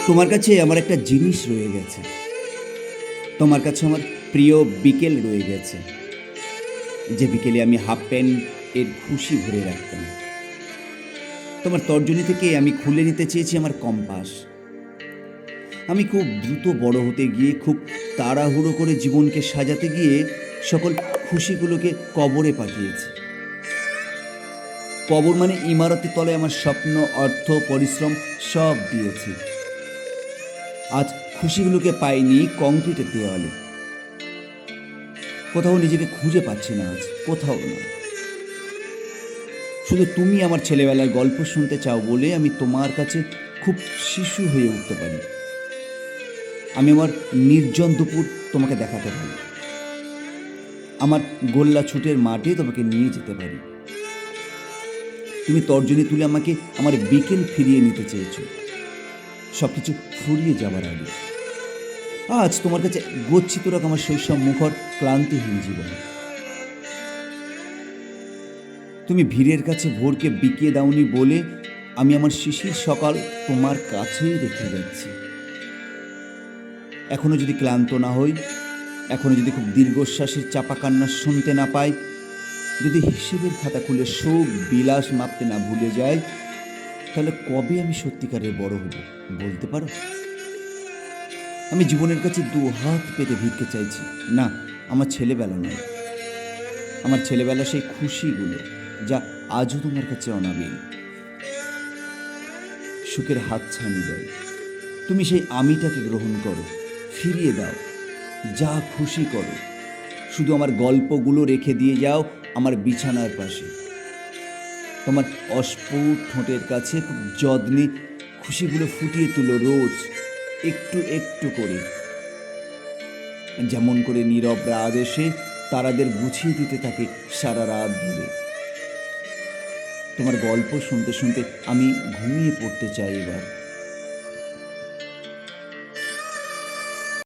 তোমার কাছে আমার একটা জিনিস রয়ে গেছে। তোমার কাছে আমার প্রিয় বিকেল রয়ে গেছে। যে বিকেলে আমি হাফ প্যান্ট এর খুশি ভরে রাখতাম। তোমার তর্জনী থেকে আমি খুলে নিতে চেয়েছি আমার কম্পাস। আমি খুব দ্রুত বড় হতে গিয়ে, খুব তাড়াহুড়ো করে জীবনকে সাজাতে গিয়ে সকল খুশিগুলোকে কবরে পাঠিয়েছি। কবর মানে ইমারতের তলে আমার স্বপ্ন, অর্থ, পরিশ্রম সব দিয়েছি। আজ খুশিগুলোকে পাইনি কংক্রিটের দেওয়ালে। কোথাও নিজেকে খুঁজে পাচ্ছি না, আজ কোথাও না। শুধু তুমি আমার ছেলেবেলার গল্প শুনতে চাও বলে আমি তোমার কাছে খুব শিশু হয়ে উঠতে পারি। আমি আমার নির্জন দুপুর তোমাকে দেখাতে পারি। আমার গোল্লা ছুটের মাঠে তোমাকে নিয়ে যেতে পারি। তুমি তর্জনী তুলে আমাকে আমার বিকেল ফিরিয়ে নিতে চেয়েছ, সব কিছু ফুরিয়ে যাবার আগে। আজ তোমার কাছে গচ্ছিত রাখ আমার শৈশব মুখর ক্লান্তিহীন জীবন। তুমি ভিড়ের কাছে ভোরকে বিকিয়ে দাওনি বলে আমি আমার শিশির সকাল তোমার কাছেই রেখে যাচ্ছি। এখনো যদি ক্লান্ত না হই, এখনো যদি খুব দীর্ঘশ্বাসের চাপা কান্না শুনতে না পাই, যদি হিসেবের খাতা খুলে সুখ বিলাস মাপতে না ভুলে যাই, তাহলে কবে আমি সত্যিকারের বড় হব বলতে পারো? আমি জীবনের কাছে দু হাত পেতে ভিক্ষে চাইছি। না, আমার ছেলেবেলা নয়। আমার ছেলেবেলা সেই খুশিগুলো যা আজও তোমার কাছে অনাবিল। সুখের হাতছানি দেয়। তুমি সেই আমিটাকে গ্রহণ করো, ফিরিয়ে দাও, যা খুশি করো। শুধু আমার গল্পগুলো রেখে দিয়ে যাও আমার বিছানার পাশে। তোমার অস্ফুট ঠোঁটের কাছে খুব যত্নে খুশিগুলো ফুটিয়ে তুলো রোজ, একটু একটু করে। যেমন করে নীরব রাত এসে তারাদের গুছিয়ে দিতে থাকে সারা রাত ধরে। তোমার গল্প শুনতে শুনতে আমি ঘুমিয়ে পড়তে চাই এবার।